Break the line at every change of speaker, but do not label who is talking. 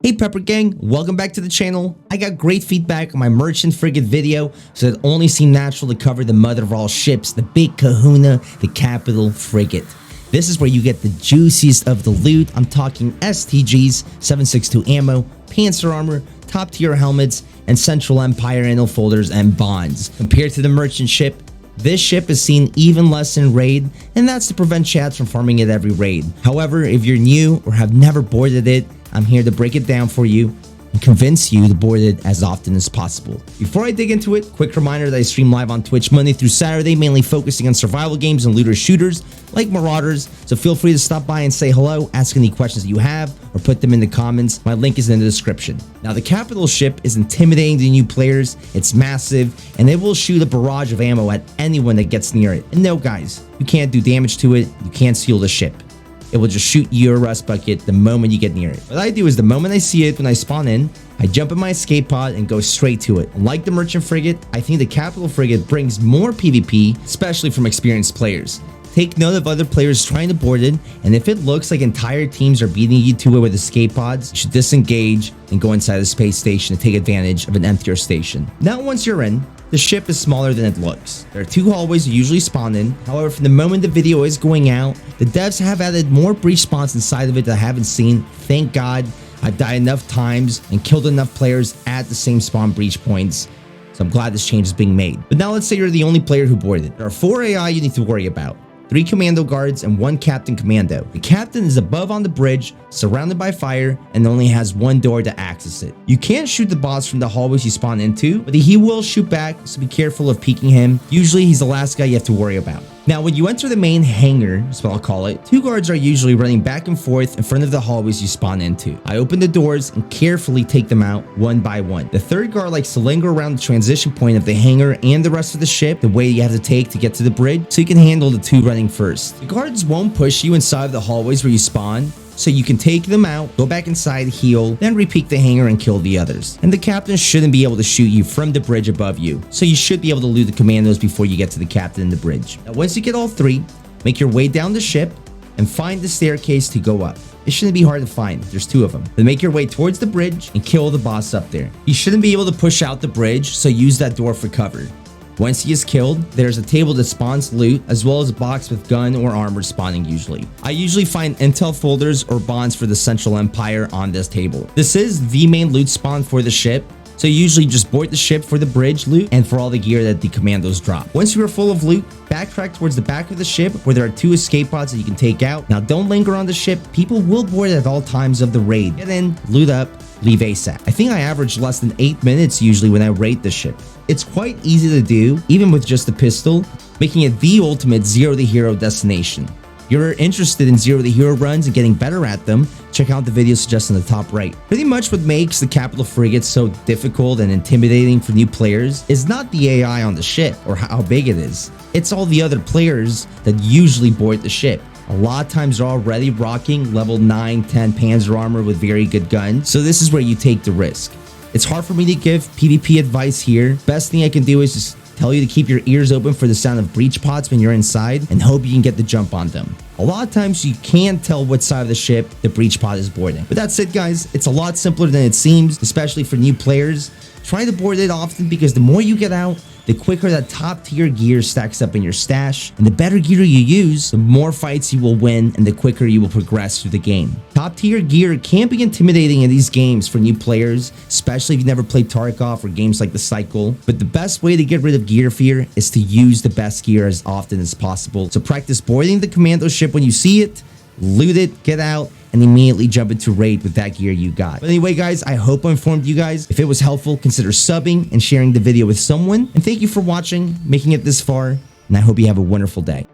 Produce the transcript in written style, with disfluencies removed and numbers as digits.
Hey Pepper Gang, welcome back to the channel. I got great feedback on my merchant frigate video, so it only seemed natural to cover the mother of all ships, the big kahuna, the capital frigate. This is where you get the juiciest of the loot. I'm talking STGs, 7.62 ammo, panzer armor, top tier helmets, and Central Empire annual folders and bonds. Compared to the merchant ship, this ship is seen even less in raid, and that's to prevent chads from farming it every raid. However, if you're new or have never boarded it, I'm here to break it down for you and convince you to board it as often as possible. Before I dig into it, quick reminder that I stream live on Twitch Monday through Saturday, mainly focusing on survival games and looter shooters like Marauders, so feel free to stop by and say hello, ask any questions that you have, or put them in the comments. My link is in the description. Now, the capital ship is intimidating to new players, it's massive, and it will shoot a barrage of ammo at anyone that gets near it. And no guys, you can't do damage to it, you can't steal the ship. It will just shoot you a rust bucket the moment you get near it. What I do is the moment I see it, when I spawn in, I jump in my escape pod and go straight to it. Like the merchant frigate, I think the capital frigate brings more PvP, especially from experienced players. Take note of other players trying to board it, and if it looks like entire teams are beating you to it with escape pods, you should disengage and go inside the space station to take advantage of an emptier station. Now once you're in, the ship is smaller than it looks. There are two hallways you usually spawn in. However, from the moment the video is going out, the devs have added more breach spawns inside of it that I haven't seen. Thank God. I've died enough times and killed enough players at the same spawn breach points, so I'm glad this change is being made. But now let's say you're the only player who boarded it. There are 4 AI you need to worry about. 3 commando guards and 1 captain commando. The captain is above on the bridge, surrounded by fire, and only has 1 door to access it. You can't shoot the boss from the hallways you spawn into, but he will shoot back, so be careful of peeking him. Usually he's the last guy you have to worry about. Now, when you enter the main hangar, is what I'll call it, 2 guards are usually running back and forth in front of the hallways you spawn into. I open the doors and carefully take them out one by one. The 3rd guard likes to linger around the transition point of the hangar and the rest of the ship, the way you have to take to get to the bridge, so you can handle the 2 running first. The guards won't push you inside of the hallways where you spawn, so you can take them out, go back inside, heal, then repeat the hangar and kill the others. And the captain shouldn't be able to shoot you from the bridge above you, so you should be able to loot the commandos before you get to the captain and the bridge. Now, once you get all 3, make your way down the ship and find the staircase to go up. It shouldn't be hard to find, there's 2 of them. Then make your way towards the bridge and kill the boss up there. You shouldn't be able to push out the bridge, so use that door for cover. Once he is killed, there's a table that spawns loot, as well as a box with gun or armor spawning usually. I usually find intel folders or bonds for the Central Empire on this table. This is the main loot spawn for the ship, so you usually just board the ship for the bridge loot and for all the gear that the commandos drop. Once you are full of loot, backtrack towards the back of the ship where there are 2 escape pods that you can take out. Now don't linger on the ship, people will board it at all times of the raid. Get in, loot up, leave ASAP. I think I average less than 8 minutes usually when I raid the ship. It's quite easy to do, even with just a pistol, making it the ultimate zero to hero destination. If you're interested in zero to hero runs and getting better at them, check out the video suggested in the top right. Pretty much what makes the capital frigate so difficult and intimidating for new players is not the AI on the ship or how big it is. It's all the other players that usually board the ship. A lot of times they're already rocking level 9, 10 panzer armor with very good guns, so this is where you take the risk. It's hard for me to give PvP advice here. Best thing I can do is just tell you to keep your ears open for the sound of breach pods when you're inside and hope you can get the jump on them. A lot of times you can't tell what side of the ship the breach pod is boarding. But that's it guys, it's a lot simpler than it seems, especially for new players. Try to board it often because the more you get out, the quicker that top tier gear stacks up in your stash, and the better gear you use, the more fights you will win and the quicker you will progress through the game. Top tier gear can be intimidating in these games for new players, especially if you've never played Tarkov or games like The Cycle, but the best way to get rid of gear fear is to use the best gear as often as possible. So practice boarding the commando ship when you see it, loot it, get out, and immediately jump into raid with that gear you got. But anyway guys, I hope I informed you guys. If it was helpful, consider subbing and sharing the video with someone. And thank you for watching, making it this far, and I hope you have a wonderful day.